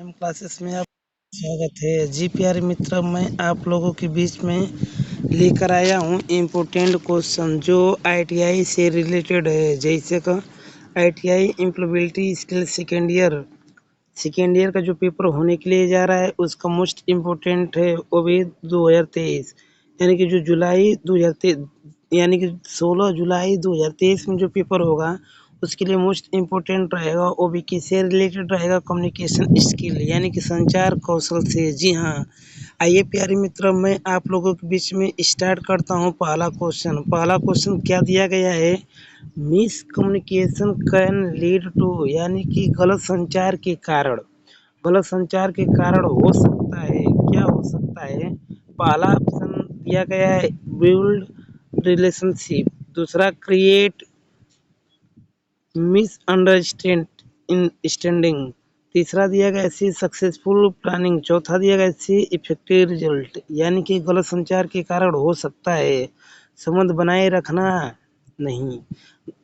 Classes में आप स्वागत है जी प्यारे मित्र। मैं आप लोगों के बीच में लेकर आया हूँ इम्पोर्टेंट क्वेश्चन जो आईटीआई से रिलेटेड है। जैसे का ITI employability skill second year का जो पेपर होने के लिए जा रहा है उसका मोस्ट इम्पोर्टेंट है वो भी 2023 यानी कि जो जुलाई 2023 यानी कि 16 जुलाई 2023 में जो पेपर होगा उसके लिए मोस्ट इम्पोर्टेंट रहेगा। वो भी किससे रिलेटेड रहेगा? कम्युनिकेशन स्किल यानी कि संचार कौशल से। जी हाँ, आइए प्यारे मित्र, मैं आप लोगों के बीच में स्टार्ट करता हूँ। पहला क्वेश्चन क्या दिया गया है? Miscommunication can lead to यानी कि गलत संचार के कारण हो सकता है। क्या हो सकता है? पहला ऑप्शन दिया गया है बिल्ड रिलेशनशिप, दूसरा क्रिएट मिसअंडरस्टैंडिंग, तीसरा दिया गया सी सक्सेसफुल प्लानिंग, चौथा दिया गया सी इफेक्टिव रिजल्ट। यानी कि गलत संचार के कारण हो सकता है संबंध बनाए रखना नहीं,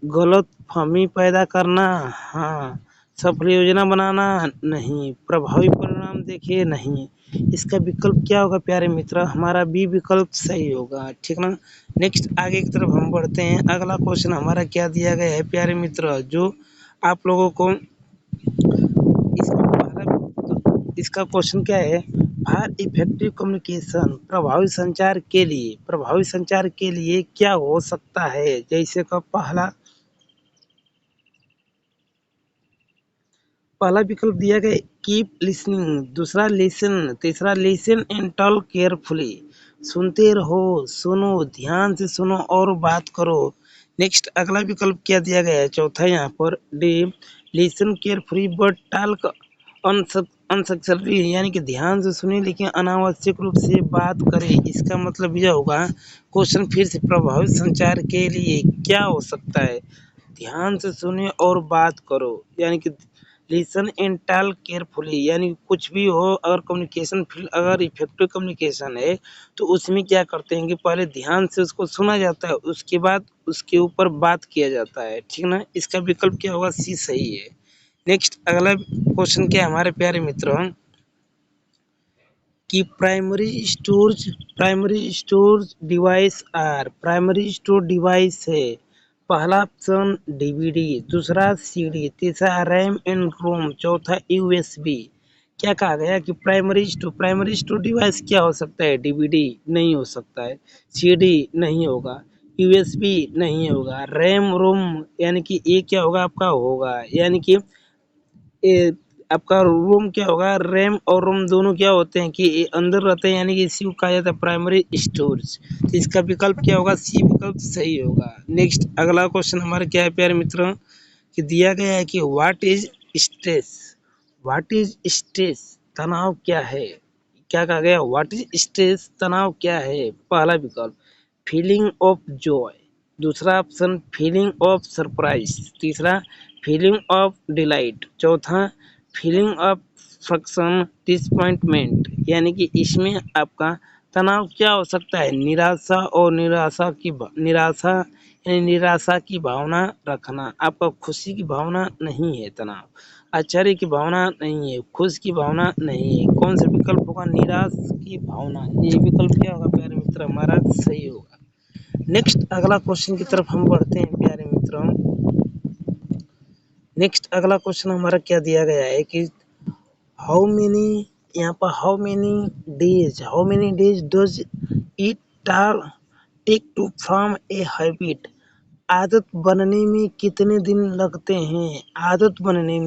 गलत फहमी पैदा करना हाँ, सफल योजना बनाना नहीं, प्रभावी परिणाम देखे नहीं। इसका विकल्प क्या होगा प्यारे मित्र? हमारा बी विकल्प सही होगा। ठीक ना। नेक्स्ट आगे की तरफ हम बढ़ते हैं। अगला क्वेश्चन हमारा क्या दिया गया है प्यारे मित्र, जो आप लोगों को इसका क्वेश्चन क्या है? फॉर इफेक्टिव कम्युनिकेशन, प्रभावी संचार के लिए क्या हो सकता है? जैसे का पहला विकल्प दिया गया कीप लिसनिंग, दूसरा लिसन, तीसरा लिसन एंड टॉक केयरफुली, सुनते रहो, सुनो, ध्यान से सुनो और बात करो। नेक्स्ट अगला विकल्प क्या दिया गया है? चौथा यहाँ पर D listen carefully but talk unsuccessfully, यानी कि ध्यान से सुने लेकिन अनावश्यक रूप से बात करे। इसका मतलब यह होगा, क्वेश्चन फिर से, प्रभावित संचार के लिए क्या हो सकता है? ध्यान से सुने और बात करो, यानी कि लिसन एंड टॉक केयरफुली, यानी कुछ भी हो, अगर कम्युनिकेशन फील्ड अगर इफेक्टिव कम्युनिकेशन है तो उसमें क्या करते हैं कि पहले ध्यान से उसको सुना जाता है, उसके बाद उसके ऊपर बात किया जाता है। ठीक ना। इसका विकल्प क्या होगा? सी सही है। नेक्स्ट अगला क्वेश्चन क्या है हमारे प्यारे मित्रों कि प्राइमरी स्टोर डिवाइस है। पहला ऑप्शन डीवीडी, दूसरा सीडी, तीसरा रैम एंड रोम, चौथा यूएसबी। क्या कहा गया कि प्राइमरी स्टोर डिवाइस क्या हो सकता है? डीवीडी नहीं हो सकता है, सीडी नहीं होगा, यूएसबी नहीं होगा, रैम रोम यानी कि ये क्या होगा होगा, यानी कि ये आपका रोम क्या होगा? रैम और रोम दोनों क्या होते हैं कि ये अंदर रहते हैं, यानी कि इसी को कहा जाता है प्राइमरी स्टोरेज। तो इसका विकल्प क्या होगा? सी विकल्प सही होगा। नेक्स्ट अगला क्वेश्चन हमारा क्या है प्यारे मित्रों कि दिया गया है कि व्हाट इज स्ट्रेस, तनाव क्या है? क्या कहा गया? व्हाट इज स्ट्रेस, तनाव क्या है? पहला विकल्प फीलिंग ऑफ जॉय, दूसरा ऑप्शन फीलिंग ऑफ सरप्राइज, तीसरा फीलिंग ऑफ डिलाइट, चौथा फीलिंग ऑफ फ्रक्शन डिसअपॉइंटमेंट। यानी कि इसमें आपका तनाव क्या हो सकता है? निराशा यानी निराशा की भावना रखना, आपका खुशी की भावना नहीं है तनाव, आश्चर्य की भावना नहीं है, खुश की भावना नहीं है। कौन सा विकल्प होगा? निराश की भावना। ये विकल्प क्या होगा प्यारे मित्र? हमारा सही होगा। नेक्स्ट अगला क्वेश्चन की तरफ हम बढ़ते हैं प्यारे मित्रों। नेक्स्ट अगला क्वेश्चन हमारा क्या दिया गया है कि how many days does it take to form a habit, आदत बनने में कितने दिन लगते हैं? आदत बनने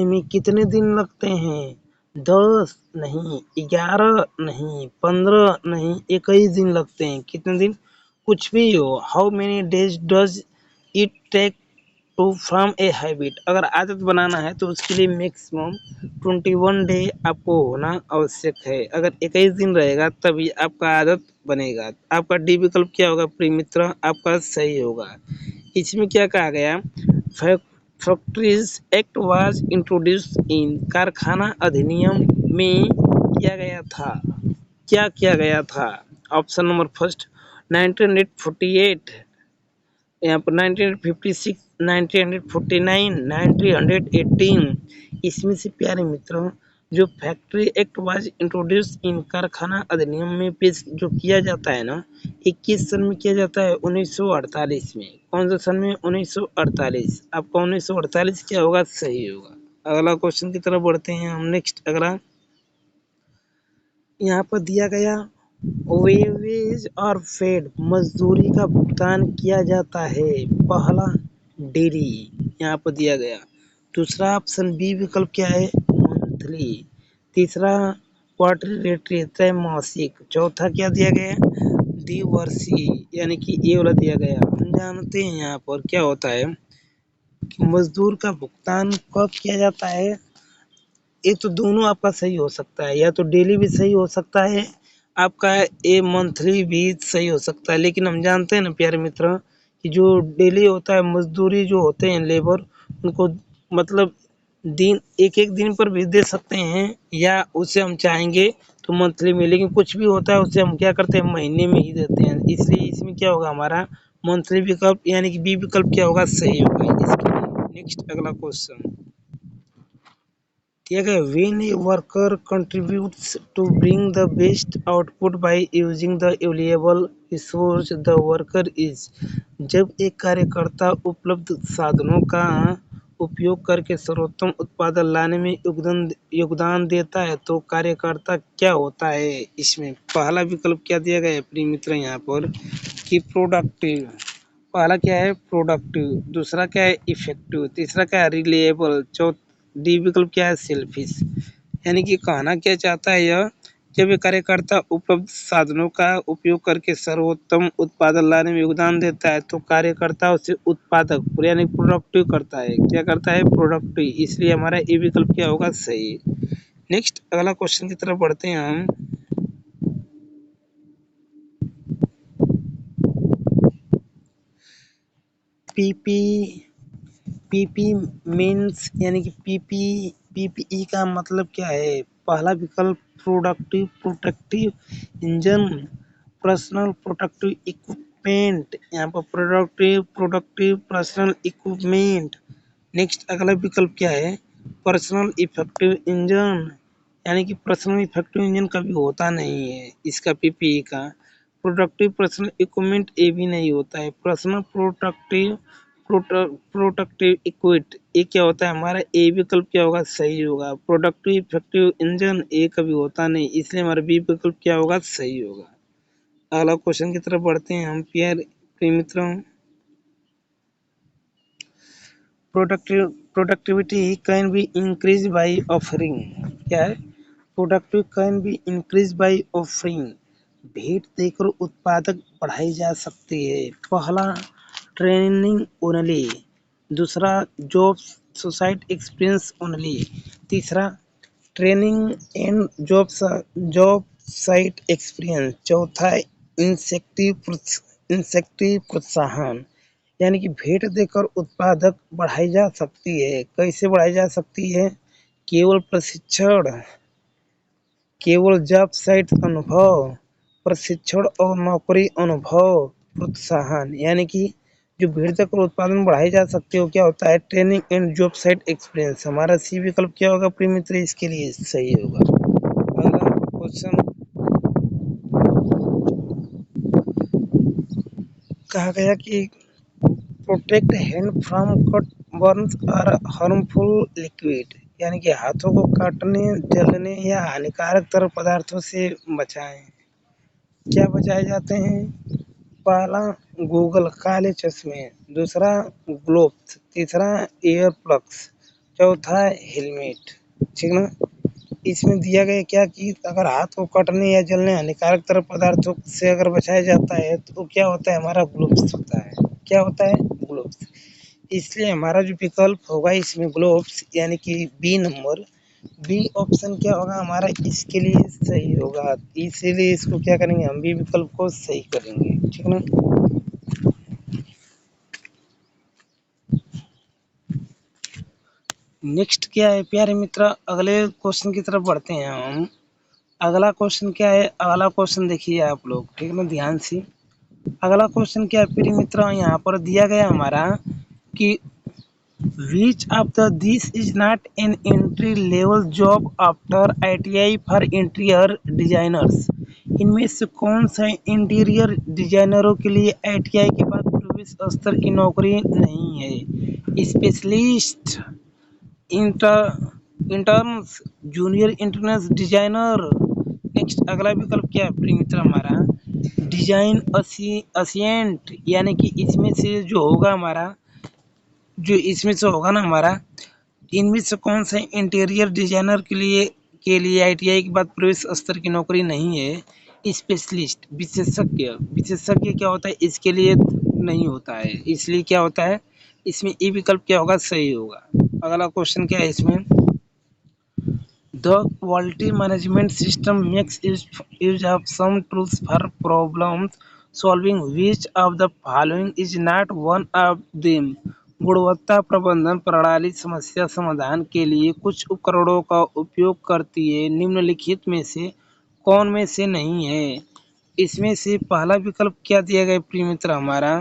में कितने दिन लगते हैं? 10 नहीं, 11 नहीं, 15 नहीं, 21 दिन लगते हैं। कितने दिन? कुछ भी हो। How many days does it take to form a habit, अगर आदत बनाना है तो उसके लिए मैक्सिमम 21 डे आपको होना आवश्यक है। अगर 21 दिन रहेगा तभी आपका आदत बनेगा। आपका डी विकल्प क्या होगा प्रिय मित्र? आपका सही होगा। इसमें क्या कहा गया? फैक्ट्रीज एक्ट वाज इंट्रोड्यूस इन, कारखाना अधिनियम में किया गया था। क्या किया गया था? ऑप्शन नंबर फर्स्ट 1948, यहाँ पर 1956, 1949, 1918 इसमें से प्यारे मित्रों जो फैक्ट्री एक्ट वाज इंट्रोड्यूस इन कारखाना अधिनियम में पेश जो किया जाता है ना 21 सन में किया जाता है 1948 में। कौन सा सन में? 1948। आपका 1948 क्या होगा? सही होगा। अगला क्वेश्चन की तरफ बढ़ते हैं हम। नेक्स्ट अगला यहाँ पर दिया गया वेज और फेड मजदूरी का भुगतान किया जाता है। पहला डेली यहाँ पर दिया गया। दूसरा ऑप्शन बी विकल्प क्या है? मंथली। तीसरा क्वार्टरली त्रैमासिक। चौथा क्या दिया गया? द्विवर्षीय यानी कि ये वाला दिया गया। हम जानते हैं यहाँ पर क्या होता है कि मजदूर का भुगतान कब किया जाता है। एक तो दोनों आपका सही हो सकता है, या तो डेली भी सही हो सकता है आपका, ये मंथली भी सही हो सकता है। लेकिन हम जानते हैं ना प्यारे मित्र कि जो डेली होता है मजदूरी जो होते हैं लेबर उनको मतलब दिन एक एक दिन पर भी दे सकते हैं, या उसे हम चाहेंगे तो मंथली में। लेकिन कुछ भी होता है उसे हम क्या करते हैं महीने में ही देते हैं। इसलिए इसमें क्या होगा हमारा मंथली विकल्प यानी कि बी विकल्प क्या होगा? सही होगा इसके लिए। नेक्स्ट अगला क्वेश्चन दिया गया when a worker contributes to bring the best output by using the available resource the worker is। जब एक कार्यकर्ता उपलब्ध साधनों का उपयोग करके सर्वोत्तम उत्पादन लाने में योगदान देता है तो कार्यकर्ता क्या होता है। इसमें पहला विकल्प क्या दिया गया है प्रिय मित्र यहाँ पर कि प्रोडक्टिव। पहला क्या है? प्रोडक्टिव। दूसरा क्या है? इफेक्टिव। तीसरा क्या है? रिलायबल। डी विकल्प क्या है? सेल्फिश। यानी कि कहना क्या चाहता है यह, जब एक कार्यकर्ता उपलब्ध साधनों का उपयोग करके सर्वोत्तम उत्पादन लाने में योगदान देता है तो कार्यकर्ता उसे उत्पादक यानी प्रोडक्टिव करता है। क्या करता है? प्रोडक्टिव। इसलिए हमारा ए विकल्प क्या होगा? सही। नेक्स्ट अगला क्वेश्चन की तरफ बढ़ते हैं हम। पीपी पीपी मीन्स यानी कि पीपीई का मतलब क्या है? पहला विकल्प protective engine, personal protective equipment. यहाँ पर प्रोडक्टिव पर्सनल इक्विपमेंट। नेक्स्ट अगला विकल्प क्या है? Personal effective engine. यानी कि पर्सनल इफेक्टिव इंजन कभी होता नहीं है इसका पीपीई का। प्रोडक्टिव पर्सनल इक्विपमेंट ये भी नहीं होता है। पर्सनल प्रोडक्टिव इक्विट ये क्या होता है हमारा? ए विकल्प क्या होगा? सही होगा। प्रोडक्टिव इफेक्टिव इंजन ये कभी होता नहीं, इसलिए हमारा बी विकल्प क्या होगा? सही होगा। अगला क्वेश्चन की तरफ बढ़ते हैं हम प्रिय मित्रों। Productivity can be increase by offering. क्या है? Productive can be increase by offering. भेंट देकर उत्पादक बढ़ाई जा सकती है। पहला ट्रेनिंग ओनली। दूसरा जॉब सोसाइट एक्सपीरियंस ओनली। तीसरा training and job site experience. चौथा इंसेक्टिव प्रोत्साहन। यानी कि भेंट देकर उत्पादक बढ़ाई जा सकती है। कैसे बढ़ाई जा सकती है? केवल प्रशिक्षण, केवल जॉब साइट अनुभव, प्रशिक्षण और नौकरी अनुभव, प्रोत्साहन। यानी कि जो भेंट देकर उत्पादन बढ़ाई जा सकती है वो क्या होता है? Training and job site experience. हमारा सी विकल्प क्या होगा प्रिय मित्र? इसके लिए सही होगा। अगला क्वेश्चन कहा गया कि protect hand from cut Burns और हार्मफुल लिक्विड। यानी कि हाथों को काटने, जलने या हानिकारक तरल पदार्थों से बचाएं। क्या बचाए जाते हैं? पहला गूगल काले चश्मे। दूसरा ग्लोव्स। तीसरा एयर प्लग्स। चौथा हेलमेट। ठीक ना? इसमें दिया गया क्या कि अगर हाथ को कटने या जलने हानिकारक तरल पदार्थों से अगर बचाया जाता है तो क्या होता है? हमारा ग्लोव्स होता है। क्या होता है? ग्लोव्स। इसलिए हमारा जो विकल्प होगा इसमें ग्लोव्स यानी कि बी नंबर, बी ऑप्शन क्या होगा हमारा? इसके लिए सही होगा। इसीलिए इसको क्या करेंगे हम? बी विकल्प को सही करेंगे। ठीक ना? नेक्स्ट क्या है प्यारे मित्र? अगले क्वेश्चन की तरफ बढ़ते हैं हम। अगला क्वेश्चन क्या है? अगला क्वेश्चन देखिए आप लोग, ठीक ना, ध्यान से। अगला क्वेश्चन क्या है प्रिय मित्र? यहाँ पर दिया गया हमारा कि Which of the this is not an entry level job after ITI for interior designers? इनमें से कौन सा इंटीरियर डिजाइनरों के लिए ITI के बाद प्रवेश स्तर की नौकरी नहीं है? Specialist, interns, junior interns designer. Next अगला विकल्प क्या है प्रिय मित्र हमारा? डिजाइन असिएंट, यानी कि इसमें से जो होगा हमारा, जो इसमें से होगा ना हमारा, इनमें से कौन सा इंटीरियर डिजाइनर के लिए ITI के बाद प्रवेश स्तर की नौकरी नहीं है? स्पेशलिस्ट, विशेषज्ञ। विशेषज्ञ क्या होता है? इसके लिए नहीं होता है, इसलिए क्या होता है इसमें ए विकल्प क्या होगा? सही होगा। अगला क्वेश्चन क्या है इसमें? The quality management system makes use of some tools for problem solving. Which of the following is not one of them? गुणवत्ता प्रबंधन प्रणाली समस्या समाधान के लिए कुछ उपकरणों का उपयोग करती है, निम्नलिखित में से कौन में से नहीं है? इसमें से पहला विकल्प क्या दिया गया प्रिय मित्र हमारा?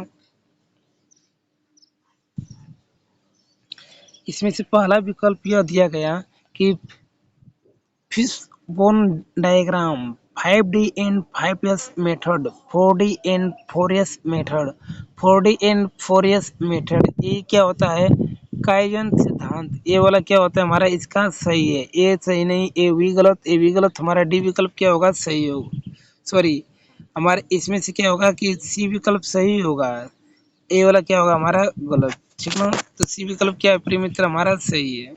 इसमें से पहला विकल्प यह दिया गया कि Fishbone diagram, 5D and 5S method, 4D and 4S method, 4D and 4S method। ये क्या होता है? काइजन सिद्धांत। ये वाला क्या होता है हमारा? इसका सही है। ए सही नहीं, ए भी गलत, ए भी गलत। हमारा डी विकल्प क्या होगा? सही होगा। सॉरी, हमारे इसमें से क्या होगा कि सी विकल्प सही होगा, ए वाला क्या होगा हमारा? गलत। ठीक ना? तो सी विकल्प क्या है प्रिय मित्र हमारा? सही है।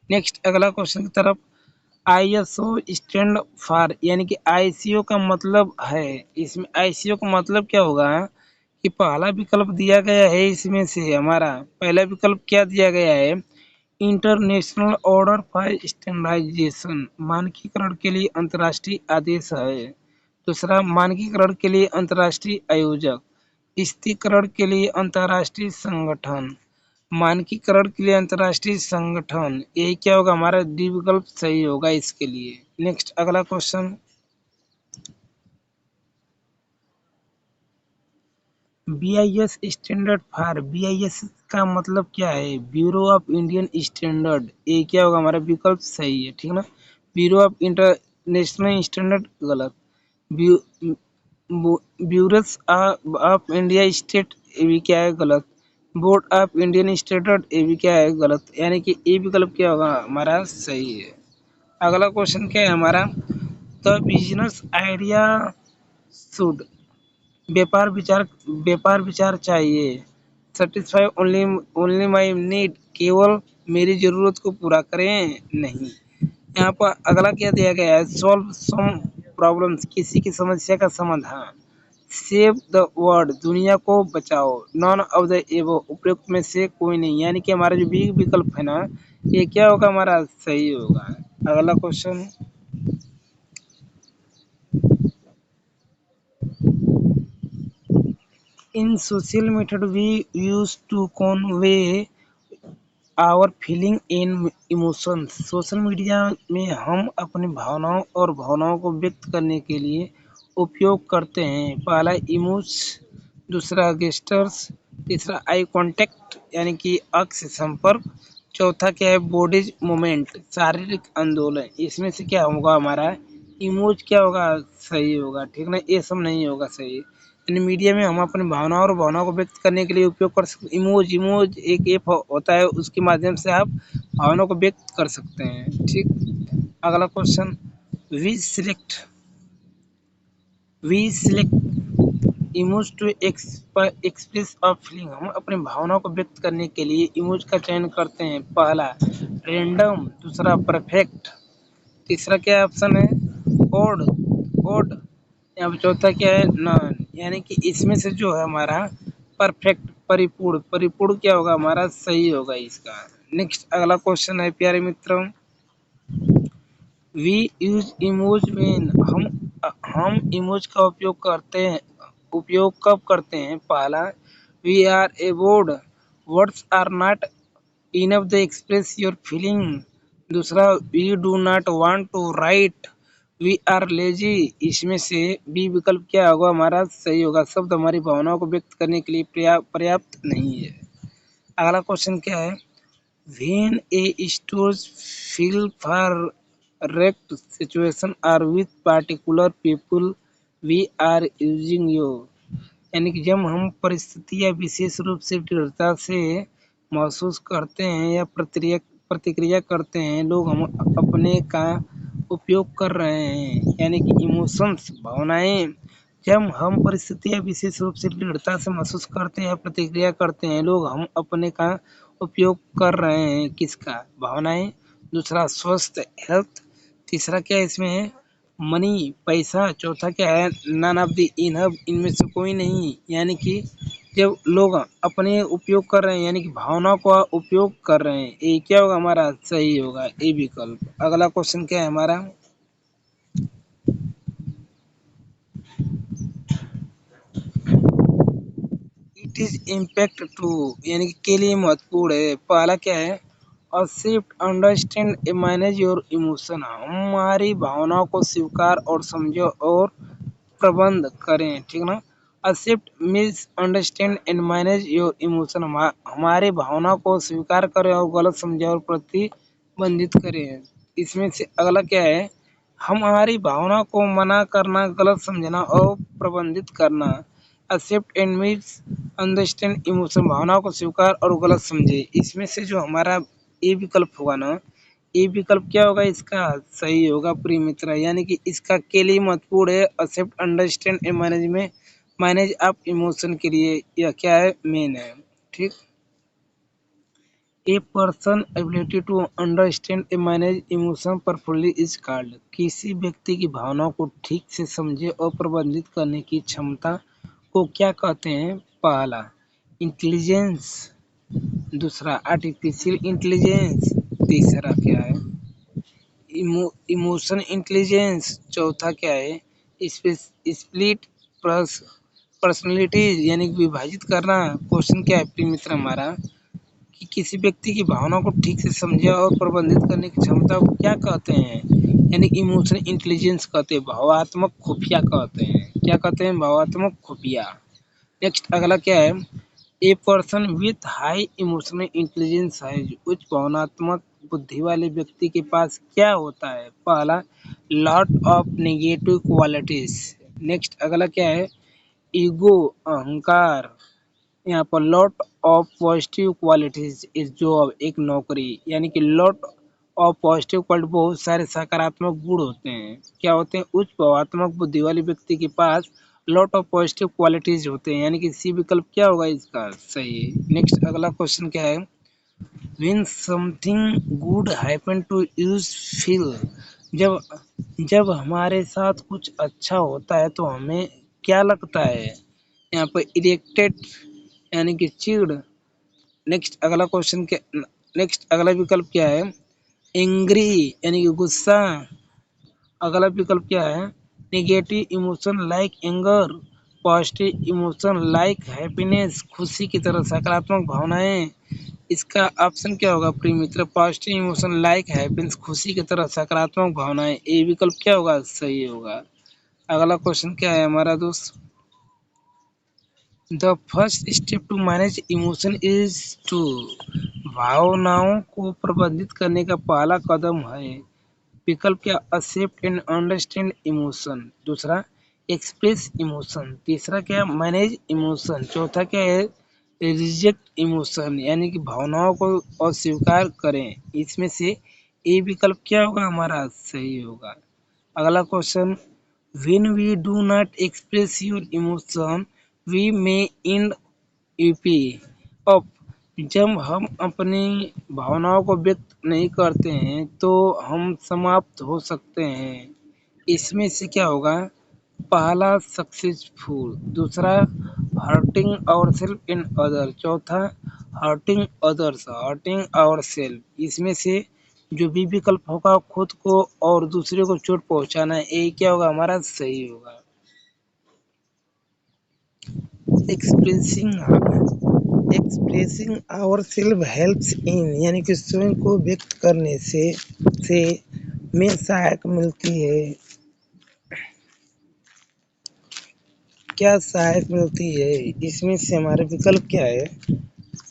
नेक्स्ट अगला क्वेश्चन की तरफ। ISO स्टैंड फॉर, यानी कि ICO का मतलब है, इसमें ICO का मतलब क्या होगा कि पहला विकल्प दिया गया है, इसमें से हमारा पहला विकल्प क्या दिया गया है? इंटरनेशनल ऑर्डर फॉर स्टैंडर्डाइजेशन, मानकीकरण के लिए अंतर्राष्ट्रीय आदेश है। दूसरा, मानकीकरण के लिए अंतर्राष्ट्रीय आयोजक, स्थिरीकरण के लिए अंतर्राष्ट्रीय संगठन, मानकीकरण के लिए अंतर्राष्ट्रीय संगठन। यही क्या होगा हमारा? डी विकल्प सही होगा इसके लिए। नेक्स्ट अगला question. BIS standard for, BIS का मतलब क्या है? Bureau of Indian standard. ये क्या होगा हमारा? विकल्प सही है। ठीक ना? ब्यूरो ऑफ इंटरनेशनल स्टैंडर्ड गलत। ब्यूरस ऑफ इंडिया स्टेट, ये भी क्या है? गलत। बोर्ड ऑफ इंडियन स्टैंडर्ड, ये भी क्या है? गलत। यानी कि ए विकल्प क्या होगा हमारा? सही है। अगला क्वेश्चन क्या है हमारा? द बिजनेस आइडिया शुड, व्यापार विचार चाहिए। Satisfy only only my need, केवल मेरी जरूरत को पूरा करें, नहीं। यहाँ पर अगला क्या दिया गया है? सॉल्व सम प्रॉब्लम्स, किसी की समस्या का समाधान। सेव द वर्ल्ड, दुनिया को बचाओ। नॉन ऑफ द एबो, उपयुक्त में से कोई नहीं। यानी कि हमारा जो बी विकल्प है ना, ये क्या होगा हमारा? सही होगा। अगला question. In social method we use to convey our feeling and emotions, social media में हम अपनी भावनाओं और भावनाओं को व्यक्त करने के लिए उपयोग करते हैं। पहला इमोज, दूसरा गेस्टर्स, तीसरा आई कांटेक्ट यानी कि आंख से संपर्क, चौथा क्या है? बॉडीज मूवमेंट, शारीरिक आंदोलन। इसमें से क्या होगा हमारा? इमोज क्या होगा? सही होगा। ठीक ना? ये सब नहीं होगा सही। इन मीडिया में हम अपनी भावनाओं और भावनाओं को व्यक्त करने के लिए उपयोग कर सकते। इमोज, इमोज एक ऐप होता है, उसके माध्यम से आप भावनाओं को व्यक्त कर सकते हैं। ठीक। अगला question. We select we select emojis to express a feeling, हम अपनी भावनाओं को व्यक्त करने के लिए इमोज का चयन करते हैं। पहला रैंडम, दूसरा परफेक्ट, तीसरा क्या ऑप्शन है? ओड, ओड, यहाँ पे चौथा क्या है? नॉन। यानी कि इसमें से जो है हमारा परफेक्ट, परिपूर्ण, परिपूर्ण क्या होगा हमारा? सही होगा इसका। नेक्स्ट अगला क्वेश्चन है प्यारे मित्रों। वी यूज इमोज व्हेन, हम इमोज का उपयोग करते हैं, उपयोग कब करते हैं? पहला, we are a bored, words are not enough the express your feeling. दूसरा, we do not want to write, we are lazy. इसमें से बी विकल्प क्या होगा हमारा? सही होगा। शब्द हमारी भावनाओं को व्यक्त करने के लिए पर्याप्त नहीं है। अगला क्वेश्चन क्या है? When a stores feel for wrecked situation or with particular people, we are using you। यानी कि जब हम परिस्थिति या विशेष रूप से दृढ़ता से महसूस करते हैं या प्रतिक्रिया करते हैं, लोग हम अपने का उपयोग कर रहे हैं। यानी कि इमोशंस भावनाएं, जब हम परिस्थिति या विशेष रूप से दृढ़ता से महसूस करते हैं या प्रतिक्रिया करते हैं, लोग हम अपने का उपयोग कर रहे हैं। किसका? भावनाएं। दूसरा स्वस्थ हेल्थ। तीसरा क्या है इसमें है? मनी पैसा। चौथा क्या है? नन ऑफ द इनहब, इनमें से कोई नहीं। यानी कि जब लोग अपने उपयोग कर रहे हैं यानी कि भावनाओं का उपयोग कर रहे हैं, ये क्या होगा हमारा? सही होगा ए विकल्प। अगला क्वेश्चन क्या है हमारा? इट इज इम्पैक्ट टू, यानी कि के लिए महत्वपूर्ण है। पहला क्या है? Accept understand a manage your emotion, हमारी भावनाओं को स्वीकार और समझो और प्रबंध करें। ठीक ना? Accept means understand and manage your emotion, हमारे भावनाओं को स्वीकार करें और गलत समझे और प्रतिबंधित करें। इसमें से अगला क्या है? हम हमारी भावनाओं को मना करना, गलत समझना और प्रबंधित करना। Accept and means understand emotion, भावनाओं को स्वीकार और गलत समझे। इसमें से जो हमारा ए विकल्प होगा ना, ए विकल्प क्या होगा इसका? सही होगा प्रिय मित्र। यानी कि इसका के लिए महत्वपूर्ण है, एक्सेप्ट अंडरस्टैंड एंड मैनेज में मैनेज ऑफ इमोशन के लिए यह क्या है? मेन है। ठीक। A person ability to understand a manage emotion perfectly is called, किसी व्यक्ति की भावनाओं को ठीक से समझे और प्रबंधित करने की क्षमता को क्या कहते हैं? पहला इंटेलिजेंस, दूसरा आर्टिफिशियल इंटेलिजेंस, तीसरा क्या है? इमोशन इंटेलिजेंस, चौथा क्या है? स्प्लिट पर्सनैलिटीज, यानी कि विभाजित करना। क्वेश्चन क्या है प्रिय मित्र हमारा? कि किसी व्यक्ति की भावनाओं को ठीक से समझे और प्रबंधित करने की क्षमता को क्या कहते हैं? यानी इमोशन इंटेलिजेंस कहते हैं, भावात्मक खुफिया कहते हैं। क्या कहते हैं? भावात्मक खुफिया। नेक्स्ट अगला क्या है? A person with high emotional intelligence है, उच्च भावनात्मक बुद्धि वाले व्यक्ति के पास क्या होता है? पहला lot of negative qualities. Next अगला क्या है? ईगो, अहंकार। यहाँ पर lot of positive qualities is job, एक नौकरी। यानी कि लॉट ऑफ पॉजिटिव क्वालिटी, बहुत सारे सकारात्मक गुण होते हैं। क्या होते हैं? उच्च भावात्मक बुद्धि वाले व्यक्ति के पास लॉट ऑफ पॉजिटिव क्वालिटीज होते हैं। यानी कि सी विकल्प क्या होगा इसका? सही है। नेक्स्ट अगला क्वेश्चन क्या है? When something good happen to use feel, जब जब हमारे साथ कुछ अच्छा होता है तो हमें क्या लगता है? यहाँ पर इरिटेट, यानी कि चिढ़। नेक्स्ट अगला क्वेश्चन क्या? नेक्स्ट अगला विकल्प क्या है? एंग्री, यानी कि गुस्सा। अगला विकल्प क्या है? Negative emotion like anger, positive emotion like happiness, खुशी की तरह सकारात्मक भावनाएं। इसका ऑप्शन क्या होगा प्रिय मित्र? पॉजिटिव इमोशन लाइक हैप्पीनेस, खुशी की तरह सकारात्मक भावनाएं। ये विकल्प क्या होगा? सही होगा। अगला क्वेश्चन क्या है हमारा दोस्त? The first step to manage emotion is to, भावनाओं को प्रबंधित करने का पहला कदम है। विकल्प क्या? Accept and understand emotion. दूसरा एक्सप्रेस इमोशन। तीसरा क्या? Manage emotion. चौथा क्या है? रिजेक्ट इमोशन, यानी कि भावनाओं को अस्वीकार करें। इसमें से ए विकल्प क्या होगा हमारा? सही होगा। अगला question, when we do not express your emotion we may end up up, जब हम अपनी भावनाओं को व्यक्त नहीं करते हैं तो हम समाप्त हो सकते हैं। इसमें से क्या होगा? पहला सक्सेसफुल, दूसरा hurting our self in other, चौथा hurting others, hurting our self. इसमें से जो भी विकल्प होगा खुद को और दूसरे को चोट पहुंचाना, ये क्या होगा हमारा? सही होगा। Expressing expressing our self helps in, यानी कि स्वयं को व्यक्त करने से में सहायक मिलती है। क्या सहायक मिलती है? इसमें से हमारे विकल्प क्या है?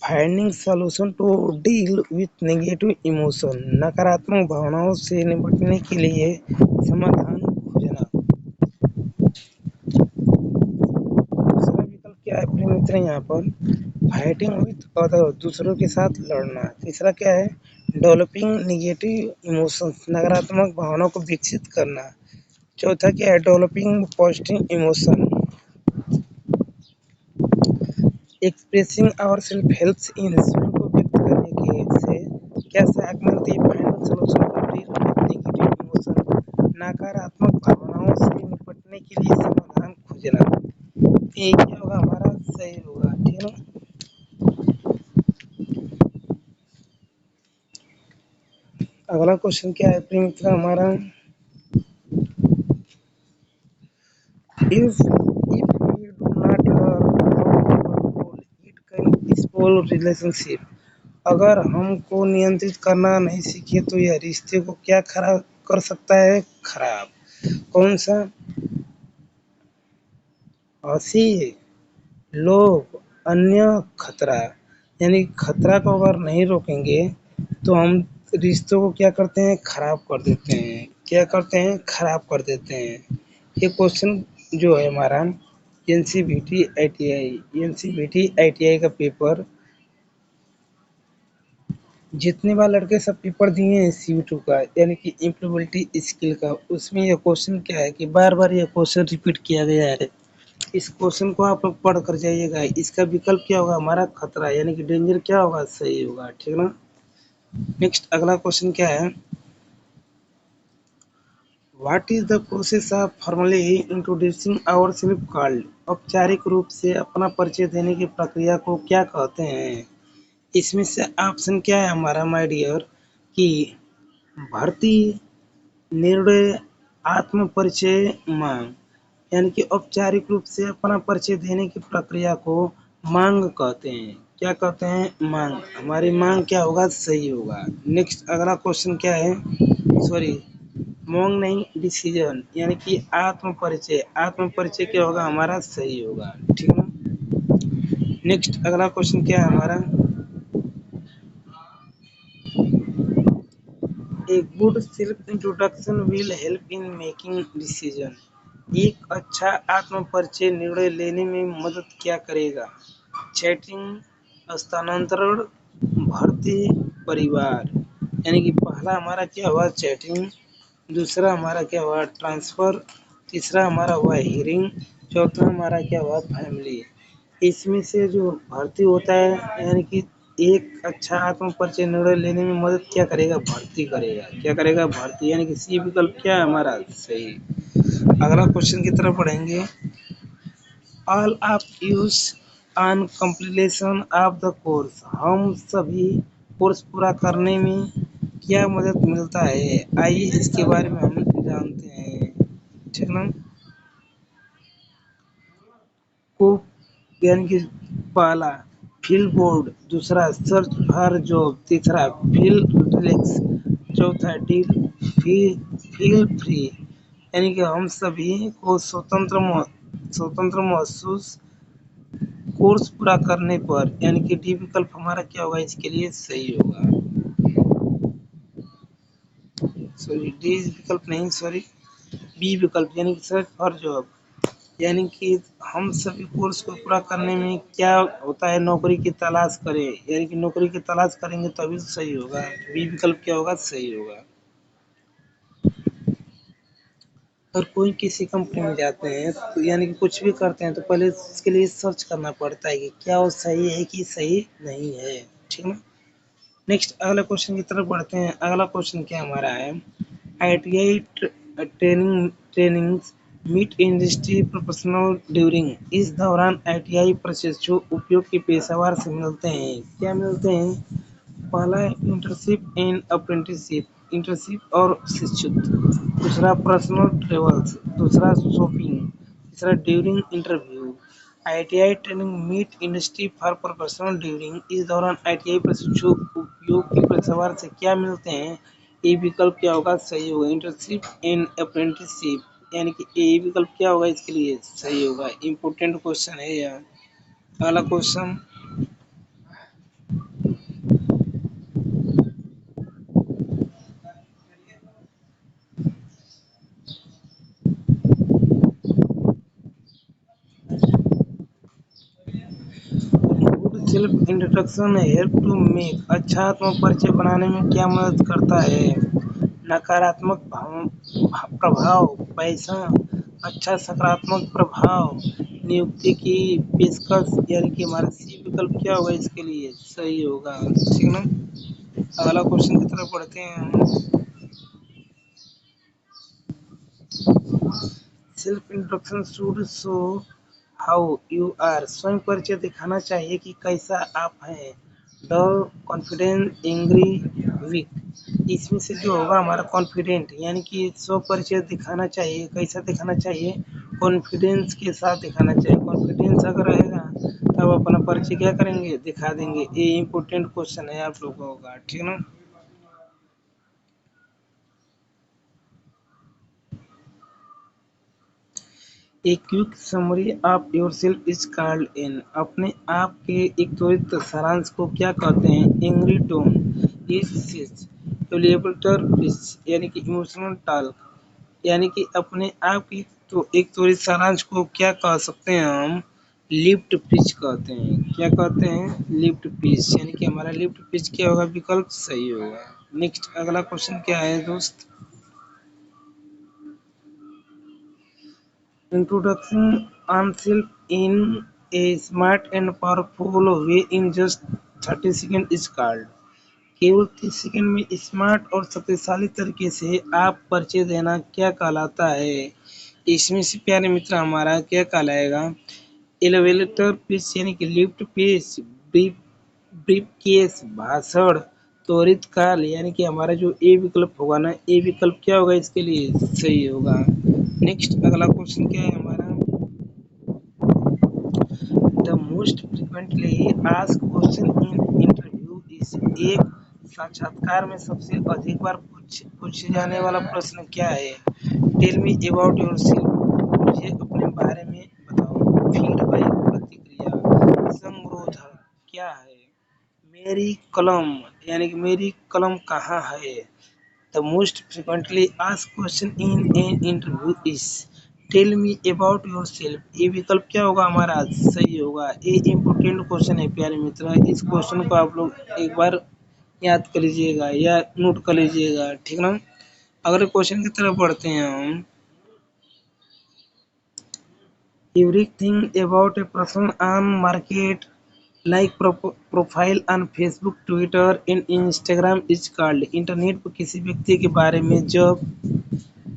Finding solution to deal with negative emotion, नकारात्मक भावनाओं से निपटने के लिए समाधान खोजना। दूसरा विकल्प क्या है प्रिय मित्र यहाँ पर, फाइटिंग विथ अदर, दूसरों के साथ लड़ना। तीसरा क्या है, डेवलपिंग नेगेटिव इमोशंस, नकारात्मक भावनाओं को विकसित करना। चौथा क्या है, developing positive emotion, expressing our self helps in, स्वयं को व्यक्त करने के से क्या सहायक मिलती है, finding solution to deal with negative emotion, नकारात्मक भावनाओं से निपटने के लिए समाधान खोजना। एक क्या होगा हमारा सही होगा, ठीक है ना। अगला क्वेश्चन क्या है प्रिय मित्र हमारा, if we do not learn how to control it can spoil relationship, अगर हमको नियंत्रित करना नहीं सीखे तो यह रिश्ते को क्या खराब कर सकता है, खराब। कौन सा, हंसी, लोग, अन्य, खतरा। यानी खतरा को अगर नहीं रोकेंगे तो हम रिश्तों को क्या करते हैं, खराब कर देते हैं। क्या करते हैं, खराब कर देते हैं। ये क्वेश्चन जो है हमारा एनसीवीटी आईटीआई, एनसीवीटी आईटीआई का पेपर, जितने बार लड़के सब पेपर दिए हैं CV2 का, यानी कि इम्प्लॉयबिलिटी स्किल का, उसमें यह क्वेश्चन क्या है कि बार बार यह क्वेश्चन रिपीट किया गया है। इस क्वेश्चन को आप लोग पढ़ कर जाइएगा। इसका विकल्प क्या होगा हमारा, खतरा, यानी कि डेंजर क्या होगा, सही होगा, ठीक ना। नेक्स्ट अगला क्वेश्चन क्या है, what is the process of formally introducing our self called, औपचारिक रूप से अपना परिचय देने की प्रक्रिया को क्या कहते हैं। इसमें से ऑप्शन क्या है हमारा माय डियर, कि भर्ती, निर्णय, आत्म परिचय, मांग। यानी कि औपचारिक रूप से अपना परिचय देने की प्रक्रिया को मांग कहते हैं। क्या कहते हैं, मांग। हमारी मांग क्या होगा, सही होगा। नेक्स्ट अगला क्वेश्चन क्या है, सॉरी, मांग नहीं, डिसीजन, यानी कि आत्म परिचय। आत्म परिचय क्या होगा हमारा, सही होगा, ठीक है। नेक्स्ट अगला क्वेश्चन क्या है हमारा, a good self introduction will help in making decision, एक अच्छा आत्म परिचय निर्णय लेने में मदद क्या करेगा। चैटिंग, स्थानांतरण, भर्ती, परिवार। यानी कि पहला हमारा क्या हुआ, चैटिंग। दूसरा हमारा क्या हुआ, ट्रांसफर। तीसरा हमारा हुआ हियरिंग। चौथा हमारा क्या हुआ, फैमिली। इसमें से जो भर्ती होता है, यानी कि एक अच्छा आत्म परिचय निर्णय लेने में मदद क्या करेगा, भर्ती करेगा। क्या करेगा, भर्ती, यानी कि सी विकल्प क्या है हमारा, सही। अगला क्वेश्चन की तरफ बढ़ेंगे, all of use on completion of the course, हम सभी कोर्स पूरा करने में क्या मदद मिलता है, आइए इसके बारे में हम जानते हैं, ठीक ना। को, यानी कि पहला फील्ड बोर्ड, दूसरा सर्च फॉर जॉब, तीसरा फील्ड रिलैक्स, चौथा डील फील फ्री। यानी कि हम सभी को स्वतंत्र महसूस कोर्स पूरा करने पर, यानी कि डी विकल्प हमारा क्या होगा, इसके लिए सही होगा। सॉरी, डी विकल्प नहीं, सॉरी, बी विकल्प, यानी कि सर्च फॉर जॉब। यानी कि हम सभी कोर्स को पूरा करने में क्या होता है, नौकरी की तलाश करें, यानी कि नौकरी की तलाश करेंगे तभी तो सही होगा। बी विकल्प क्या होगा, सही होगा। अगर कोई किसी कंपनी में जाते हैं तो यानी कि कुछ भी करते हैं तो पहले इसके लिए सर्च करना पड़ता है कि क्या वो सही है कि सही नहीं है, ठीक है। नेक्स्ट अगला क्वेश्चन की तरफ बढ़ते हैं। अगला क्वेश्चन क्या हमारा है, ITI training meat industry professional during, इस दौरान आईटीआई प्रशिक्षु उपयोग के पेशेवर से मिलते हैं। क्या मिलते हैं, पहला है इंटर्नशिप एंड अप्रेंटिसशिप, इंटर्नशिप और शिक्षित। दूसरा पर्सनल ट्रेवल्स, दूसरा शॉपिंग, तीसरा during interview. ITI training meat industry for professional during, इस दौरान आईटीआई प्रशिक्षु उपयोग के पेशेवर से क्या मिलते हैं। ए विकल्प क्या होगा, सही होगा, इंटर्नशिप एंड अप्रेंटिसशिप। यानी कि ए विकल्प क्या होगा, इसके लिए सही होगा। इम्पोर्टेंट क्वेश्चन है यह। अगला question, self introduction help to make अच्छा आत्मपरिचय बनाने में क्या मदद करता है? नकारात्मक प्रभाव, पैसा, अच्छा सकारात्मक प्रभाव, नियुक्ति की पेशकश, यानी कि हमारा सी विकल्प क्या होगा इसके लिए? सही होगा, ठीक ना। अगला क्वेश्चन की तरफ बढ़ते हैं हम। Self introduction should show how you are, स्वयं परिचय दिखाना चाहिए कि कैसा आप हैं। डर, कॉन्फिडेंट, एंग्री, वीक। इसमें से जो होगा हमारा कॉन्फिडेंट, यानी कि स्व परिचय दिखाना चाहिए, कैसा दिखाना चाहिए? कॉन्फिडेंस के साथ दिखाना चाहिए। कॉन्फिडेंस अगर रहेगा तब अपना परिचय क्या करेंगे? दिखा देंगे। ये इम्पोर्टेंट क्वेश्चन है आप लोगों का, ठीक ना। A quick summary of yourself is called in, अपने आप के एक त्वरित सारांश को क्या कहते हैं? एंग्री टोन, इस एलिवेटर पिच, यानी कि इमोशनल टॉक, यानी कि अपने आप की तो एक त्वरित सारांश को क्या कह सकते हैं हम? लिफ्ट पिच कहते हैं। क्या कहते हैं? लिफ्ट पिच, यानी कि हमारा लिफ्ट पिच क्या होगा? विकल्प सही होगा। नेक्स्ट अगला क्वेश्चन क्या है दोस्त? Introducing oneself in a smart and powerful way in just 30 seconds is called, केवल 30 सेकंड में स्मार्ट और शक्तिशाली तरीके से आप परिचय देना क्या कहलाता है? इसमें से प्यारे मित्र हमारा क्या कहलाएगा? एलिवेटर पिच, यानी कि lift pitch, brief brief case, भाषण, त्वरित काल, यानी कि हमारा जो ए विकल्प होगा ना, ए विकल्प क्या होगा इसके लिए? सही होगा। नेक्स्ट अगला क्वेश्चन क्या है हमारा? The most frequently asked question in interview is, एक साक्षात्कार में सबसे अधिक बार पूछे जाने वाला प्रश्न क्या है? टेल मी अबाउट योरसेल्फ, मुझे अपने बारे में बताओ। फीडबैक, प्रतिक्रिया, संगरोध क्या है? मेरी कलम, यानी कि मेरी कलम कहाँ है? The most frequently asked question in an interview is, tell me about yourself. ये विकल्प क्या होगा हमारा? सही होगा। ये इम्पोर्टेंट क्वेश्चन है प्यारे मित्र, इस क्वेश्चन को आप लोग एक बार याद कर लीजिएगा या नोट कर लीजिएगा, ठीक ना। अगले क्वेश्चन की तरफ बढ़ते हैं हम। Everything about a person on market, like profile on Facebook, Twitter and Instagram is called, internet पर किसी व्यक्ति के बारे में जब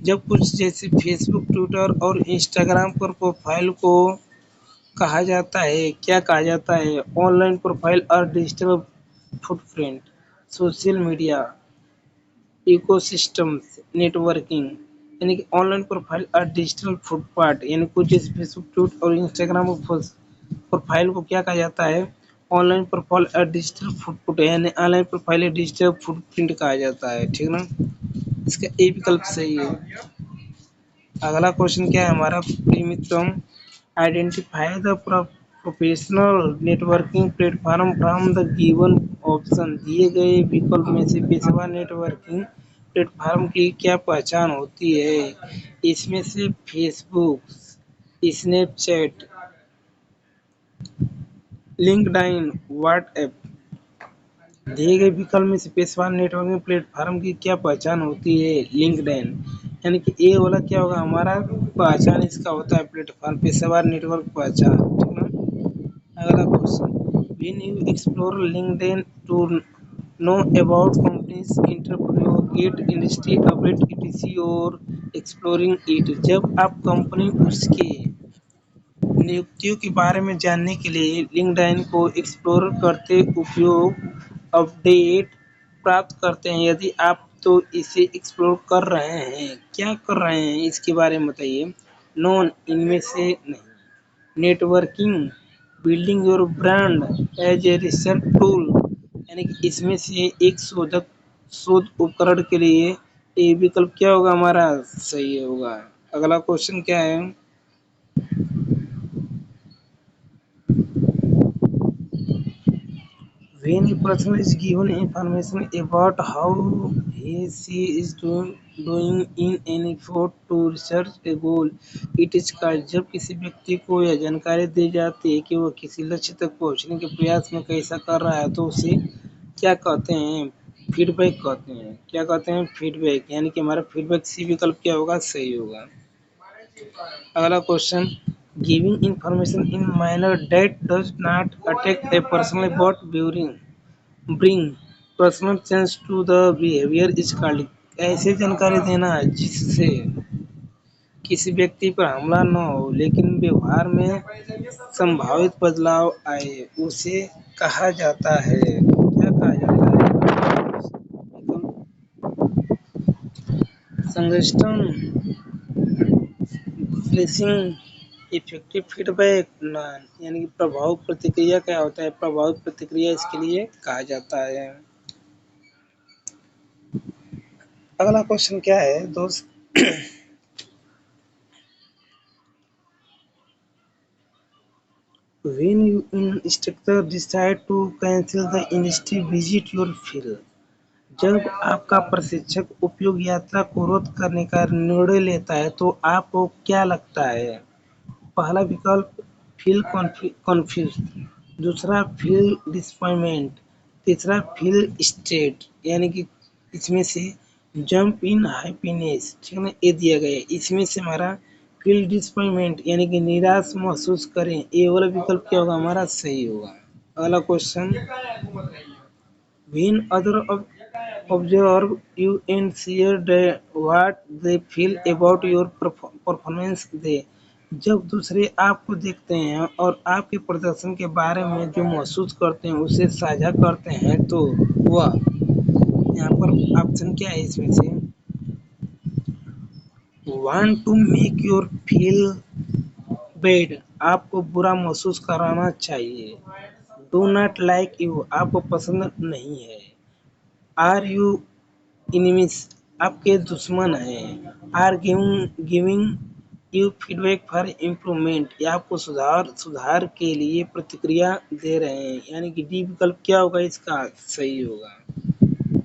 जब कुछ जैसे फेसबुक, ट्विटर और इंस्टाग्राम पर प्रोफाइल को कहा जाता है, क्या कहा जाता है? ऑनलाइन प्रोफाइल और digital footprint, social media ecosystems, networking, यानी कि ऑनलाइन प्रोफाइल और डिजिटल फुटपाथ, यानी कुछ जैसे फेसबुक, ट्विटर और इंस्टाग्राम प्रोफाइल को क्या कहा जाता है? ऑनलाइन प्रोफाइल और डिजिटल फुटप्रिंट, यानी ऑनलाइन प्रोफाइल या डिजिटल फुटप्रिंट कहा जाता है, ठीक ना। इसका ए विकल्प सही है। अगला क्वेश्चन क्या है हमारा प्रिय मित्रों? Identify the professional networking platform from the given option, दिए गए विकल्प में से पेशेवर नेटवर्किंग प्लेटफॉर्म की क्या पहचान होती है? इसमें से फेसबुक, स्नैपचैट, लिंक्डइन, व्हाट्सएप। दिए गए विकल्प में से पेशेवर नेटवर्किंग प्लेटफॉर्म की क्या पहचान होती है? लिंक्डइन, यानी कि ए वाला क्या होगा हमारा? पहचान इसका होता है प्लेटफॉर्म, पेशेवर नेटवर्क पहचान, ठीक ना। अगला question, when you explore LinkedIn to know about companies, interrogate, industry update etc और एक्सप्लोरिंग इट, जब आप कंपनी उसके नियुक्तियों के बारे में जानने के लिए लिंक्डइन को एक्सप्लोर करते, उपयोग, अपडेट प्राप्त करते हैं, यदि आप तो इसे एक्सप्लोर कर रहे हैं, क्या कर रहे हैं इसके बारे में बताइए? नॉन, इनमें से नहीं। Networking, building your brand as a research tool, यानी कि इसमें से एक शोध उपकरण के लिए ये विकल्प क्या होगा हमारा? सही होगा। अगला क्वेश्चन क्या है? When a person is given information about how he she is doing doing in any effort to research a goal, it is called. जब किसी व्यक्ति को यह जानकारी दी जाती है कि वह किसी लक्ष्य तक पहुंचने के प्रयास में कैसा कर रहा है तो उसे क्या कहते हैं? फीडबैक कहते हैं। क्या कहते हैं? फीडबैक। यानी कि हमारा फीडबैक सी विकल्प क्या होगा? सही होगा। अगला question, giving information in manner that does not attack a person but bring personal change to the behaviour is called. ऐसी जानकारी देना जिससे किसी व्यक्ति पर हमला न हो लेकिन व्यवहार में संभावित बदलाव आए, उसे कहा जाता है। क्या कहा जाता है? संगठन, लिसनिंग, इफेक्टिव फीडबैक, यानी कि प्रभाव प्रतिक्रिया। क्या होता है? प्रभाव प्रतिक्रिया इसके लिए कहा जाता है। अगला क्वेश्चन क्या है दोस्त? When you instructor decide to cancel the industry visit your field, जब आपका प्रशिक्षक उपयोग यात्रा को रद्द करने का निर्णय लेता है तो आपको क्या लगता है? पहला विकल्प फील कॉन्फ्यूज, दूसरा फील डिसअपॉइंटमेंट, तीसरा फील स्ट्रेट। यानी कि इसमें से जंप इन हैप्पीनेस, ठीक है ना, ये दिया गया है। इसमें से हमारा फील डिसअपॉइंटमेंट यानी कि निराश महसूस करें, ये वाला विकल्प क्या होगा? हमारा सही होगा। अगला question, when other observe you and share what they feel about your performance, they, जब दूसरे आपको देखते हैं और आपके प्रदर्शन के बारे में जो महसूस करते हैं उसे साझा करते हैं तो वह, यहाँ पर ऑप्शन क्या है इसमें से? Want to make your feel bad, आपको बुरा महसूस कराना चाहिए। डू नॉट लाइक यू, आपको पसंद नहीं है। आर यू इनिमीज, आपके दुश्मन हैं। Are giving you feedback for improvement, या आपको सुधार के लिए प्रतिक्रिया दे रहे हैं। यानी कि डी विकल्प क्या होगा? इसका सही होगा।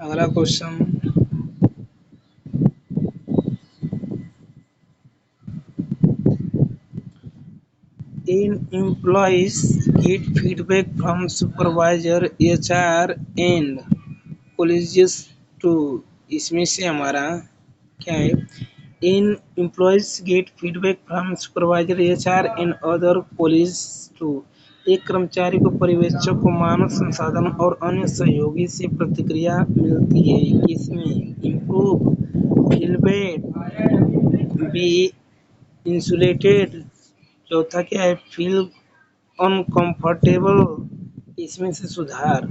अगला question, in employees get feedback from supervisor, HR and colleagues to, इसमें से हमारा क्या है? इन employees get feedback from supervisor, HR and other colleagues to, एक कर्मचारी को पर्यवेक्षक को मानव संसाधन और अन्य सहयोगी से प्रतिक्रिया मिलती है। किसमें? इम्प्रूव, फीडबैक, बी इंसुलेटेड, चौथा क्या है? फील अनकंफर्टेबल, इसमें से सुधार।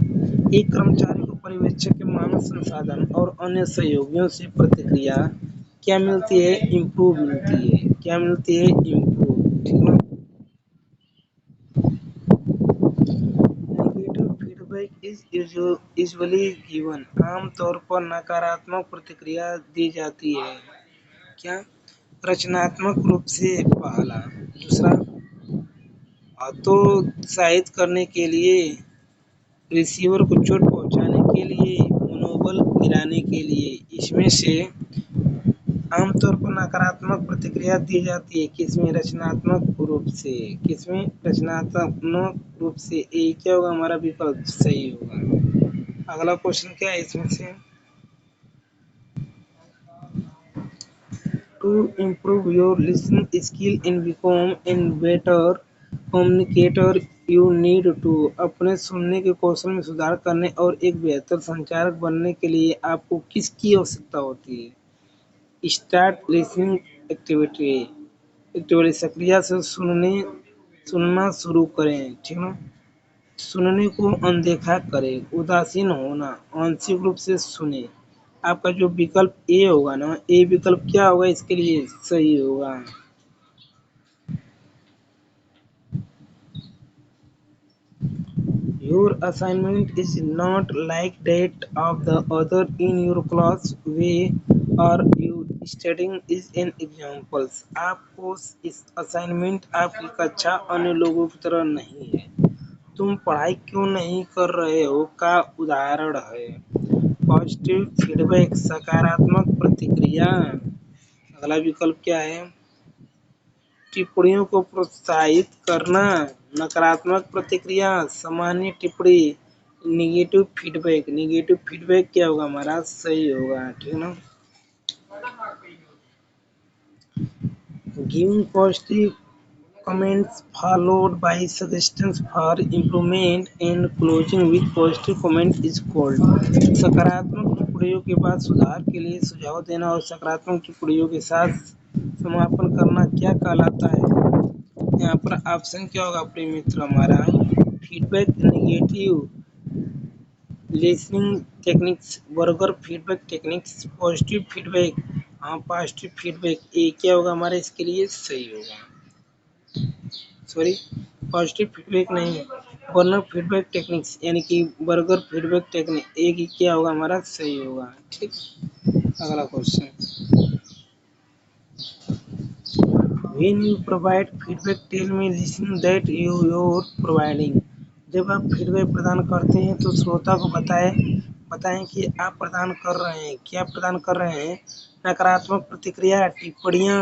एक कर्मचारी को पर्यवेक्षक के मानव संसाधन और अन्य सहयोगियों से प्रतिक्रिया क्या मिलती है? इम्प्रूव मिलती है। क्या मिलती है? इम्प्रूव, ठीक है। Negative feedback is usually given, आमतौर पर नकारात्मक प्रतिक्रिया दी जाती है। क्या? रचनात्मक रूप से। पहला। दूसरा, हतोत्साहित करने के लिए, रिसीवर को चोट पहुंचाने के लिए, मनोबल गिराने के लिए। इसमें से आमतौर पर नकारात्मक प्रतिक्रिया दी जाती है। किसमें? रचनात्मक रूप से। किसमें? रचनात्मक रूप से। ये क्या होगा? हमारा विकल्प सही होगा। अगला क्वेश्चन क्या है इसमें से? To improve your listening skill and become a better communicator, you need to, अपने सुनने के कौशल में सुधार करने और एक बेहतर संचारक बनने के लिए आपको किसकी आवश्यकता होती है? स्टार्ट लिसनिंग एक्टिविटी, सक्रिय से सुनना शुरू करें, ठीक है ना। सुनने को अनदेखा करें, उदासीन होना, आंशिक रूप से सुने। आपका जो विकल्प ए होगा ना, ए विकल्प क्या होगा? इसके लिए सही होगा। Your assignment is not like that of the other in your class, way are you studying is an example. आपको इस असाइनमेंट आपकी कक्षा अन्य लोगों की तरह नहीं है। तुम पढ़ाई क्यों नहीं कर रहे हो का उदाहरण है। पॉजिटिव फीडबैक सकारात्मक प्रतिक्रिया। अगला विकल्प क्या है? टिप्पणियों को प्रोत्साहित करना, नकारात्मक प्रतिक्रिया, सामान्य टिप्पणी, निगेटिव फीडबैक। निगेटिव फीडबैक क्या होगा हमारा? सही होगा, ठीक है ना। Giving positive comments followed by suggestions for improvement and closing with positive comment is called। सकारात्मक टिप्पणियों के बाद सुधार के लिए सुझाव देना और सकारात्मक टिप्पणियों के साथ समापन करना क्या कहलाता है? यहाँ पर ऑप्शन क्या होगा प्रिय मित्र हमारा? Feedback negative listening techniques, burger feedback techniques, positive feedback. हाँ, पॉजिटिव फीडबैक ये क्या होगा हमारे? इसके लिए सही होगा, सॉरी पॉजिटिव फीडबैक नहीं, बर्गर फीडबैक टेक्निक्स यानी कि बर्गर फीडबैक टेक्निक एक ही क्या होगा हमारा? सही होगा, ठीक। अगला question, when you provide feedback tell me listen that you're providing। जब आप फीडबैक प्रदान करते हैं तो श्रोता को बताएं कि आप प्रदान कर रहे हैं, क्या प्रदान कर रहे हैं? नकारात्मक प्रतिक्रिया, टिप्पणियाँ।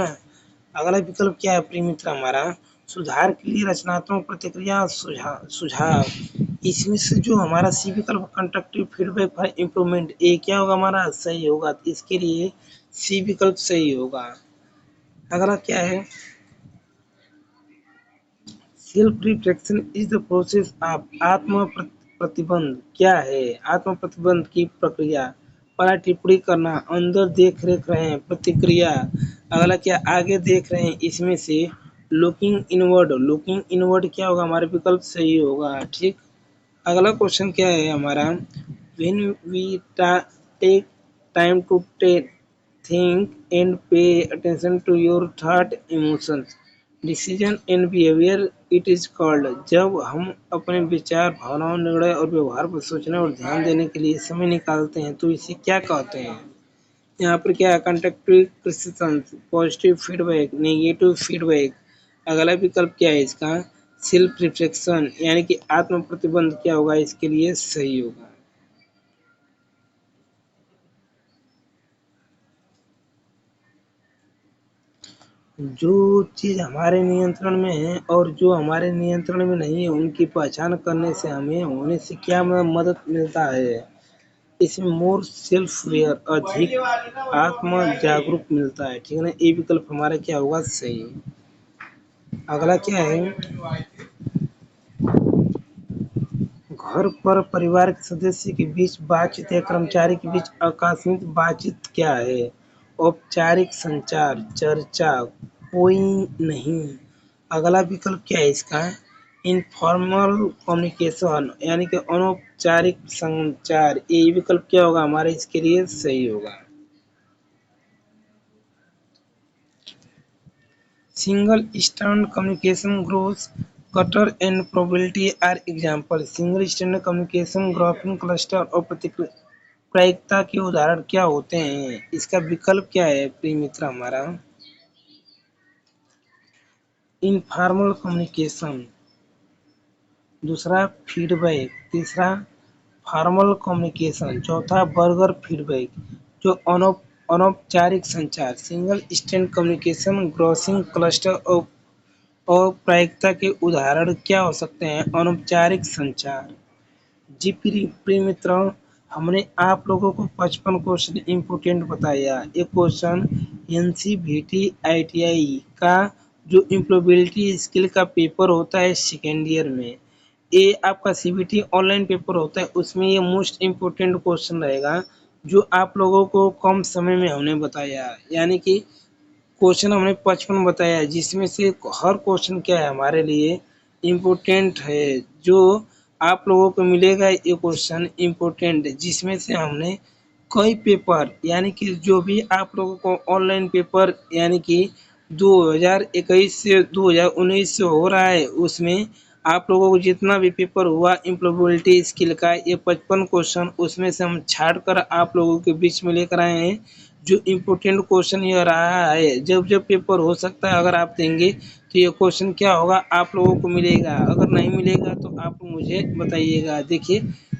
अगला विकल्प क्या है प्रिय मित्र हमारा? सुधार के लिए रचनात्मक प्रतिक्रिया, सुझाव। इसमें से जो हमारा सी विकल्प कंस्ट्रक्टिव फीडबैक फॉर इम्प्रूवमेंट, ये क्या होगा हमारा? सही होगा, इसके लिए सी विकल्प सही होगा। अगला क्या है? Self reflection is the process of आत्म प्रतिबंध। क्या है? आत्म प्रतिबंध की प्रक्रिया। पहला टिप्पणी करना, अंदर देख रेख रहे हैं, प्रतिक्रिया। अगला क्या? आगे देख रहे हैं, इसमें से लुकिंग इनवर्ड। लुकिंग इनवर्ड क्या होगा हमारा? विकल्प सही होगा, ठीक। अगला क्वेश्चन क्या है हमारा? When we take time to think and pay attention to your thought, emotions, decision and behavior, it is called। जब हम अपने विचार, भावनाओं, निर्णय और व्यवहार पर सोचने और ध्यान देने के लिए समय निकालते हैं तो इसे क्या कहते हैं? यहाँ पर क्या है? Constructive criticism, positive feedback, negative feedback. अगला विकल्प क्या है इसका? सेल्फ रिफ्लेक्शन यानी कि आत्म प्रतिबंध क्या होगा? इसके लिए सही होगा। जो चीज़ हमारे नियंत्रण में है और जो हमारे नियंत्रण में नहीं है उनकी पहचान करने से हमें होने से क्या मदद मिलता है? इसमें मोर सेल्फ वेयर, अधिक आत्म जागरूक मिलता है, ठीक है ना। ये विकल्प हमारा क्या होगा? सही। अगला क्या है? घर पर परिवार के सदस्य के बीच बातचीत या कर्मचारी के बीच आकस्मिक बातचीत क्या है? औपचारिक संचार, चर्चा, कोई नहीं। अगला विकल्प क्या है इसका? इनफॉर्मल कम्युनिकेशन यानी कि अनौपचारिक संचार। ये विकल्प क्या होगा हमारे? इसके लिए सही होगा। Single stand communication growth, cutter and probability are example. Single stand communication, graphing cluster और प्रायिकता के उदाहरण क्या होते हैं? इसका विकल्प क्या है प्रिय मित्र हमारा? इनफॉर्मल कम्युनिकेशन, दूसरा फीडबैक, तीसरा फॉर्मल कम्युनिकेशन, चौथा बर्गर फीडबैक, जो अनौपचारिक संचार, single stand communication, grossing cluster और प्रायिकता के उदाहरण क्या हो सकते हैं? अनौपचारिक संचार। जी प्रिय मित्रों, हमने आप लोगों को 55 क्वेश्चन इम्पोर्टेंट बताया। एक क्वेश्चन NCVT ITI का जो एम्प्लॉयबिलिटी स्किल का पेपर होता है सेकेंड ईयर में, ये आपका CBT ऑनलाइन पेपर होता है, उसमें ये मोस्ट इम्पोर्टेंट क्वेश्चन रहेगा जो आप लोगों को कम समय में हमने बताया। यानी कि क्वेश्चन हमने 55 बताया जिसमें से हर क्वेश्चन क्या है हमारे लिए इम्पोर्टेंट है। जो आप लोगों को मिलेगा ये क्वेश्चन इम्पोर्टेंट, जिसमें से हमने कई पेपर यानी कि जो भी आप लोगों को ऑनलाइन पेपर यानी कि 2021 से 2019 से हो रहा है, उसमें आप लोगों को जितना भी पेपर हुआ एम्प्लॉयबिलिटी स्किल का, ये 55 क्वेश्चन उसमें से हम छाट कर आप लोगों के बीच में लेकर आए हैं। जो इम्पोर्टेंट क्वेश्चन ये रहा है, जब जब पेपर हो सकता है अगर आप देंगे तो ये क्वेश्चन क्या होगा आप लोगों को मिलेगा, अगर नहीं मिलेगा तो आप मुझे बताइएगा। देखिए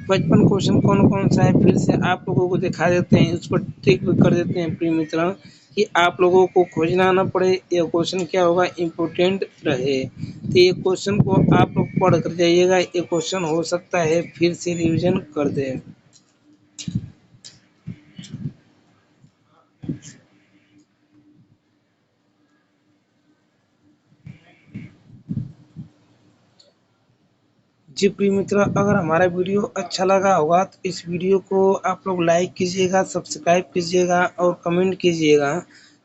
55 क्वेश्चन कौन कौन सा है फिर से आप लोगों को दिखा देते हैं, उस पर टिक भी कर देते हैं प्रिय मित्रों, कि आप लोगों को खोजना ना पड़े, ये क्वेश्चन क्या होगा इम्पोर्टेंट रहे। तो ये क्वेश्चन को आप लोग पढ़ कर जाइएगा, ये क्वेश्चन हो सकता है फिर से रिवीजन कर दे। जी प्रिय मित्र, अगर हमारा वीडियो अच्छा लगा होगा तो इस वीडियो को आप लोग लाइक कीजिएगा, सब्सक्राइब कीजिएगा और कमेंट कीजिएगा,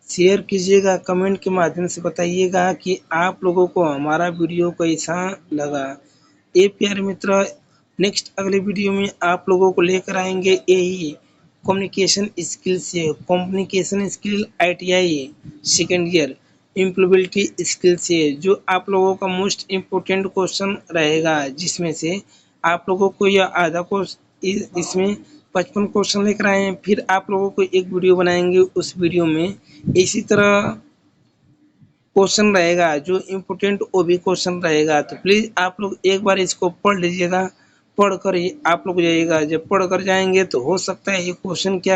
शेयर कीजिएगा। कमेंट के माध्यम से बताइएगा कि आप लोगों को हमारा वीडियो कैसा लगा। ये प्यारे मित्र, नेक्स्ट अगले वीडियो में आप लोगों को लेकर आएंगे यही कम्युनिकेशन स्किल से, communication skill ITI second year employability skill से, जो आप लोगों का मोस्ट इम्पोर्टेंट क्वेश्चन रहेगा, जिसमें से आप लोगों को यह आधा कोर्स इसमें 55 क्वेश्चन लेकर आए हैं। फिर आप लोगों को एक वीडियो बनाएंगे, उस वीडियो में इसी तरह क्वेश्चन रहेगा जो इम्पोर्टेंट वो भी क्वेश्चन रहेगा। तो प्लीज़ आप लोग एक बार इसको पढ़ लीजिएगा, पढ़ कर आप लोग जाइएगा। जब पढ़ कर जाएंगे तो हो सकता है ये क्वेश्चन क्या